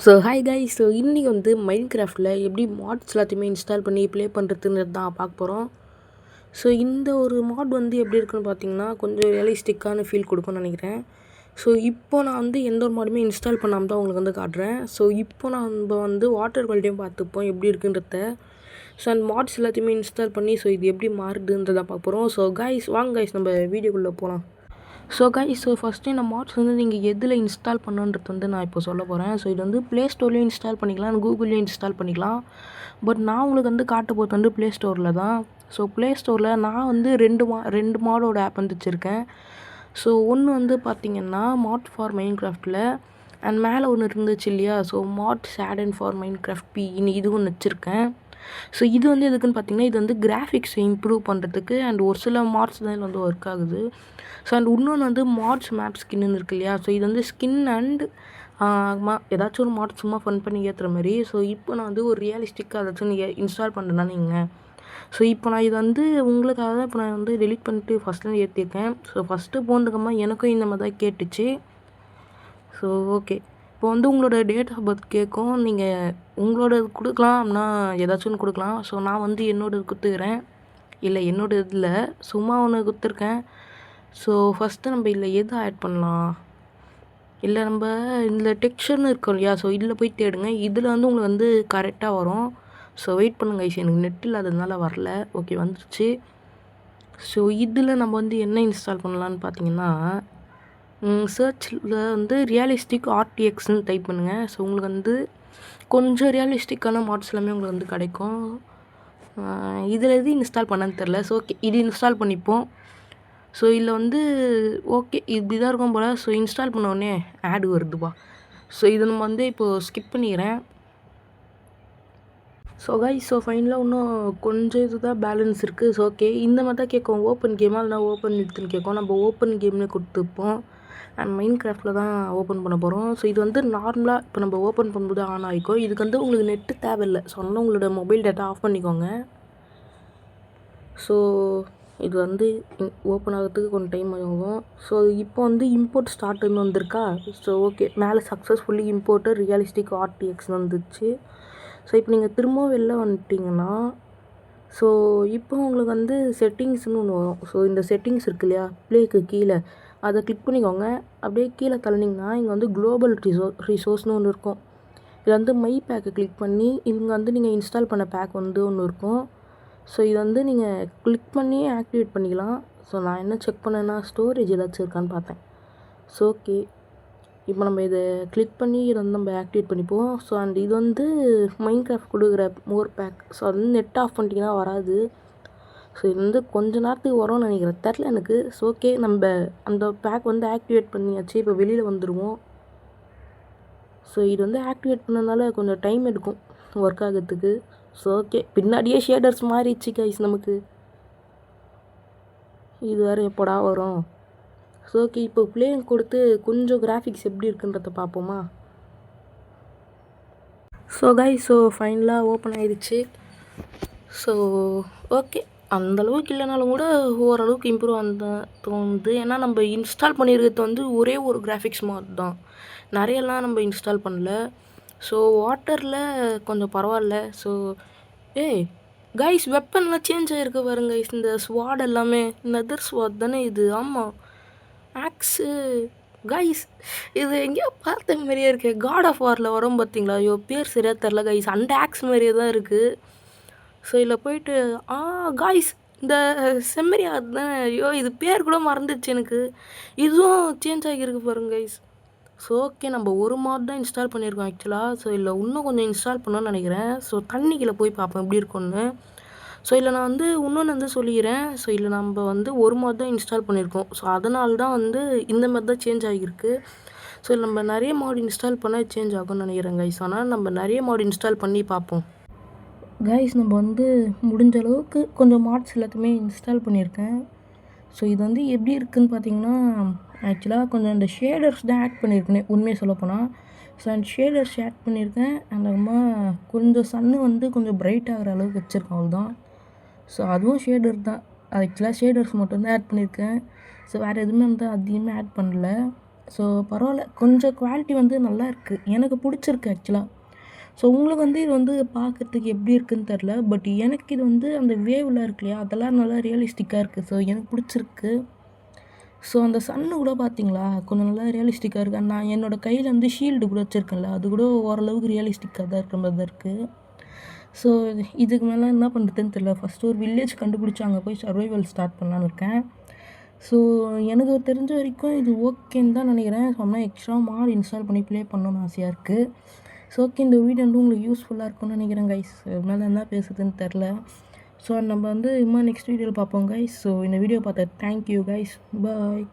So hi guys. So இன்றைக்கி வந்து மைன்கிராஃப்டில் எப்படி மாட்ஸ் எல்லாத்தையுமே இன்ஸ்டால் பண்ணி ப்ளே பண்ணுறதுன்னு தான் பார்க்க போகிறோம். ஸோ இந்த ஒரு மாட் வந்து எப்படி இருக்குன்னு பார்த்தீங்கன்னா கொஞ்சம் ரியலிஸ்டிக்கான ஃபீல் கொடுக்கும்னு நினைக்கிறேன். ஸோ இப்போ நான் வந்து எந்த ஒரு மாடுமே இன்ஸ்டால் பண்ணாமல் தான் உங்களுக்கு வந்து காட்டுறேன். ஸோ இப்போ நம்ம வந்து வாட்டர் குவாலிட்டியும் பார்த்துப்போம் எப்படி இருக்குன்றத. ஸோ அந்த மாட்ஸ் எல்லாத்தையுமே இன்ஸ்டால் பண்ணி ஸோ இது எப்படி மாறுதுன்றதை பார்க்க போகிறோம். ஸோ கைஸ் வாங்க கைஸ் நம்ம வீடியோக்குள்ளே போகலாம். ஸோ கைஸ் ஃபஸ்ட்டு இந்த மாட்ஸ் வந்து நீங்கள் எதில் இன்ஸ்டால் பண்ணுன்றது வந்து நான் இப்போ சொல்ல போகிறேன். ஸோ இது வந்து ப்ளே ஸ்டோர்லேயும் இன்ஸ்டால் பண்ணிக்கலாம், கூகுள்லேயும் இன்ஸ்டால் பண்ணிக்கலாம். பட் நான் உங்களுக்கு வந்து காட்ட போகிறது வந்து ப்ளே ஸ்டோரில் தான். ஸோ ப்ளே ஸ்டோரில் நான் வந்து ரெண்டு மாடோட ஆப் வந்து வச்சுருக்கேன். ஸோ ஒன்று வந்து பார்த்திங்கன்னா மாட் ஃபார் மைன்கிராஃப்டில் அண்ட் மேலே ஒன்று இருந்துச்சு இல்லையா, so mods add and for Minecraft பின்னு இது ஒன்று வச்சுருக்கேன். ஸோ இது வந்து எதுக்குன்னு பார்த்தீங்கன்னா இது வந்து கிராஃபிக்ஸை இம்ப்ரூவ் பண்ணுறதுக்கு அண்ட் ஒரு சில மாட்ஸ் தான் இதில் வந்து ஒர்க் ஆகுது. ஸோ அண்ட் இன்னொன்று வந்து மாட்ஸ் மேப் ஸ்கின்னு இருக்கு இல்லையா, ஸோ இது வந்து ஸ்கின் அண்ட் ஏதாச்சும் ஒரு மாட் சும்மா ஃபன் பண்ணி ஏற்றுற மாதிரி. ஸோ இப்போ நான் வந்து ஒரு ரியலிஸ்டிக்காக ஏதாச்சும் நீங்கள் இன்ஸ்டால் பண்ணுறேன்னா நீங்கள் ஸோ இப்போ நான் இது வந்து உங்களுக்காக தான் இப்போ நான் வந்து டெலிட் பண்ணிட்டு ஃபஸ்ட்லேருந்து ஏற்றிருக்கேன். ஸோ ஃபஸ்ட்டு போனதுக்கம்மா எனக்கும் இந்த மாதிரி தான் கேட்டுச்சு. ஸோ ஓகே, இப்போ வந்து உங்களோட டேட் ஆஃப் பர்த் கேட்கும், நீங்கள் உங்களோட கொடுக்கலாம் அப்படின்னா ஏதாச்சும் ஒன்று கொடுக்கலாம். ஸோ நான் வந்து என்னோடது கொடுத்துக்கிறேன். இல்லை என்னோட இதில் சும்மா ஒன்று கொடுத்துருக்கேன். ஸோ ஃபஸ்ட்டு நம்ம இதில் எது ஆட் பண்ணலாம், இல்லை நம்ம இதில் டெக்ஸ்சர்னு இருக்கோம் இல்லையா, ஸோ இதில் போய் தேடுங்க. இதில் வந்து உங்களுக்கு வந்து கரெக்டாக வரும். ஸோ வெயிட் பண்ணுங்க ஐஸ், எனக்கு நெட் இல்லாததுனால வரல. ஓகே வந்துடுச்சு. ஸோ இதில் நம்ம வந்து என்ன இன்ஸ்டால் பண்ணலான்னு பார்த்தீங்கன்னா சர்ச்சில் வந்து ரியலிஸ்டிக் ஆர்டிஎக்ஸ்னு டைப் பண்ணுங்கள். ஸோ உங்களுக்கு வந்து கொஞ்சம் ரியலிஸ்டிக்கான மாட்ஸ் எல்லாமே உங்களுக்கு வந்து கிடைக்கும். இதில் எது இன்ஸ்டால் பண்ணன்னு தெரில. ஸோ ஓகே இது இன்ஸ்டால் பண்ணிப்போம். ஸோ இதில் வந்து ஓகே இப்படி தான் இருக்கும் போல். ஸோ இன்ஸ்டால் பண்ண உடனே ஆடு வருதுப்பா. ஸோ இதை நம்ம வந்து இப்போது ஸ்கிப் பண்ணிக்கிறேன். ஸோ கைஸ் ஃபைனலாக இன்னும் கொஞ்சம் இது தான் பேலன்ஸ் இருக்குது. ஸோ ஓகே இந்த மாதிரி தான் கேட்கும், ஓப்பன் கேமாக இல்லைனா ஓப்பன் எடுத்துன்னு கேட்கும். நம்ம ஓப்பன் கேம்னு கொடுத்துப்போம் அண்ட் மைன்கிராஃப்டில் தான் ஓப்பன் பண்ண போகிறோம். ஸோ இது வந்து நார்மலாக இப்போ நம்ம ஓப்பன் பண்ணும்போது ஆன் ஆகிக்கும். இதுக்கு வந்து உங்களுக்கு நெட்டு தேவையில்லை. ஸோ அதனால் உங்களோட மொபைல் டேட்டா ஆஃப் பண்ணிக்கோங்க. ஸோ இது வந்து ஓப்பன் ஆகிறதுக்கு கொஞ்சம் டைம் ஆகும். ஸோ இப்போ வந்து இம்போர்ட் ஸ்டார்ட்னு வந்திருக்கா. ஸோ ஓகே மேலே சக்ஸஸ்ஃபுல்லி இம்போர்ட்டர் ரியலிஸ்டிக் ஆர்டிஎக்ஸ் வந்துச்சு. ஸோ இப்போ நீங்கள் திரும்பவும் வெளில வந்துட்டிங்கன்னா ஸோ இப்போ உங்களுக்கு வந்து செட்டிங்ஸ்னு ஒன்று வரும். ஸோ இந்த செட்டிங்ஸ் இருக்கு இல்லையா ப்ளேக்கு கீழே, அதை கிளிக் பண்ணிக்கோங்க. அப்படியே கீழே தள்ளினீங்கன்னா இங்கே வந்து குளோபல் ரிசோர்ஸ்னு ஒன்று இருக்கும். இதில் வந்து மை பேக்கை கிளிக் பண்ணி இங்கே வந்து நீங்கள் இன்ஸ்டால் பண்ண பேக் வந்து ஒன்று இருக்கும். ஸோ இது வந்து நீங்கள் கிளிக் பண்ணி ஆக்டிவேட் பண்ணிக்கலாம். ஸோ நான் என்ன செக் பண்ணேன்னா ஸ்டோரேஜ் ஏதாச்சும் இருக்கான்னு பார்த்தேன். ஸோ ஓகே இப்போ நம்ம இதை கிளிக் பண்ணி இதை வந்து நம்ம ஆக்டிவேட் பண்ணிப்போம். ஸோ அண்ட் இது வந்து மைன்கிராஃப்ட் கொடுக்குற மோர் பேக். ஸோ அது வந்து நெட் ஆஃப் பண்ணிட்டீங்கன்னா வராது. ஸோ இது வந்து கொஞ்ச நேரத்துக்கு வரும்னு நினைக்கிறேன், தெரில எனக்கு. ஸோ ஓகே நம்ம அந்த பேக் வந்து ஆக்டிவேட் பண்ணியாச்சு. இப்போ வெளியில் வந்துடுவோம். ஸோ இது வந்து ஆக்டிவேட் பண்ணனால கொஞ்சம் டைம் எடுக்கும் ஒர்க் ஆகிறதுக்கு. ஸோ ஓகே பின்னாடியே ஷேடர்ஸ் மாறிடுச்சு கைஸ் நமக்கு. இது வேறு எப்போடா வரும். ஸோ ஓகே இப்போ ப்ளேயிங் கொடுத்து கொஞ்சம் கிராஃபிக்ஸ் எப்படி இருக்குன்றத பார்ப்போமா. ஸோ கைஸ் ஃபைனலாக ஓப்பன் ஆகிடுச்சு. ஸோ ஓகே அந்தளவுக்கு இல்லைனாலும் கூட ஓரளவுக்கு இம்ப்ரூவ் அந்த தோணுது. ஏன்னா நம்ம இன்ஸ்டால் பண்ணியிருக்கிறது வந்து ஒரே ஒரு கிராஃபிக்ஸ் மாட் தான், நிறையெல்லாம் நம்ம இன்ஸ்டால் பண்ணல. ஸோ வாட்டரில் கொஞ்சம் பரவாயில்ல. ஸோ கைஸ் வெப்பன்லாம் சேஞ்ச் ஆகிருக்கு பாருங்க கைஸ். இந்த ஸ்வாட் எல்லாமே நெதர் ஸ்வாட் தானே இது. ஆமாம் ஆக்ஸு கைஸ் இது எங்கேயோ பார்த்த மாதிரியே இருக்குது. காட் ஆஃப் வாரில் வரும் பார்த்தீங்களா, ஐயோ பேர் சரியாக தெரில கைஸ், அந்த ஆக்ஸ் மாதிரியே தான் இருக்குது. ஸோ இதில் போயிட்டு காய்ஸ் இந்த செம்மறியா தான், ஐயோ இது பேர் கூட மறந்துடுச்சு எனக்கு. இதுவும் சேஞ்ச் ஆகியிருக்கு பாருங்க கைஸ். ஸோ ஓகே நம்ம ஒரு மாட் தான் இன்ஸ்டால் பண்ணியிருக்கோம் ஆக்சுவலாக. ஸோ இல்லை இன்னும் கொஞ்சம் இன்ஸ்டால் பண்ணணும்னு நினைக்கிறேன். ஸோ தண்ணிக்குள்ளே போய் பார்ப்போம் எப்படி இருக்கும்னு. ஸோ இதில் நான் வந்து இன்னொன்று வந்து சொல்லிக்கிறேன். ஸோ இதில் நம்ம வந்து ஒரு மாட் தான் இன்ஸ்டால் பண்ணியிருக்கோம். ஸோ அதனால தான் வந்து இந்த மாதிரி தான் சேஞ்ச் ஆகியிருக்கு. ஸோ நம்ம நிறைய மாட் இன்ஸ்டால் பண்ணால் சேஞ்ச் ஆகும்னு நினைக்கிறேன் கைஸ். ஆனால் நம்ம நிறைய மாட் இன்ஸ்டால் பண்ணி பார்ப்போம் கைஸ். நம்ம வந்து முடிஞ்ச அளவுக்கு கொஞ்சம் மாட்ஸ் எல்லாத்தையுமே இன்ஸ்டால் பண்ணியிருக்கேன். ஸோ இது வந்து எப்படி இருக்குதுன்னு பார்த்தீங்கன்னா ஆக்சுவலாக கொஞ்சம் இந்த ஷேடர்ஸ் தான் ஆட் பண்ணியிருக்கேன் உண்மையை சொல்லப்போனால். ஸோ அந்த ஷேடர்ஸ் ஆட் பண்ணியிருக்கேன். அந்த அம்மா கொஞ்சம் சன்னு வந்து கொஞ்சம் பிரைட் ஆகிற அளவுக்கு வச்சுருக்கேன், அவ்வளோதான். ஸோ அதுவும் ஷேடர் தான், ஆக்சுவலாக ஷேடர்ஸ் மட்டும்தான் ஆட் பண்ணியிருக்கேன். ஸோ வேறு எதுவுமே வந்து அதிகமாக ஆட் பண்ணல. ஸோ பரவாயில்ல, கொஞ்சம் குவாலிட்டி வந்து நல்லா இருக்குது, எனக்கு பிடிச்சிருக்கு ஆக்சுவலாக. ஸோ உங்களுக்கு வந்து இது வந்து பார்க்குறதுக்கு எப்படி இருக்குதுன்னு தெரில, பட் எனக்கு இது வந்து அந்த வேவ்லாம் இருக்கு இல்லையா, அதெல்லாம் நல்லா ரியலிஸ்டிக்காக இருக்குது. ஸோ எனக்கு பிடிச்சிருக்கு. ஸோ அந்த சன்னு கூட பார்த்தீங்களா, கொஞ்சம் நல்லா ரியலிஸ்டிக்காக இருக்குது. நான் என்னோடய கையில் வந்து ஷீல்டு கூட வச்சுருக்கேன்ல, அது கூட ஓரளவுக்கு ரியலிஸ்டிக்காக தான் இருக்கிற மாதிரி தான் இருக்குது. ஸோ இதுக்கு மேலே என்ன பண்ணுறதுன்னு தெரியல. ஃபஸ்ட்டு ஒரு வில்லேஜ் கண்டுபிடிச்சி அங்கே போய் சர்வைவல் ஸ்டார்ட் பண்ணலான்னு இருக்கேன். ஸோ எனக்கு தெரிஞ்ச வரைக்கும் இது ஓகேன்னு தான் நினைக்கிறேன். ஸோ ஆனால் எக்ஸ்ட்ரா மாட் இன்ஸ்டால் பண்ணி ப்ளே பண்ணணும்னு ஆசையாக இருக்குது. ஸோ ஓகே, இந்த வீடியோ வந்து உங்களுக்கு யூஸ்ஃபுல்லாக இருக்கும்னு நினைக்கிறேன் கைஸ். மேலே என்ன பேசுறதுன்னு தெரில. ஸோ நம்ம வந்து நெக்ஸ்ட் வீடியோவில் பார்ப்போம் கைஸ். ஸோ இந்த வீடியோ பார்த்த தேங்க்யூ கைஸ், பாய்.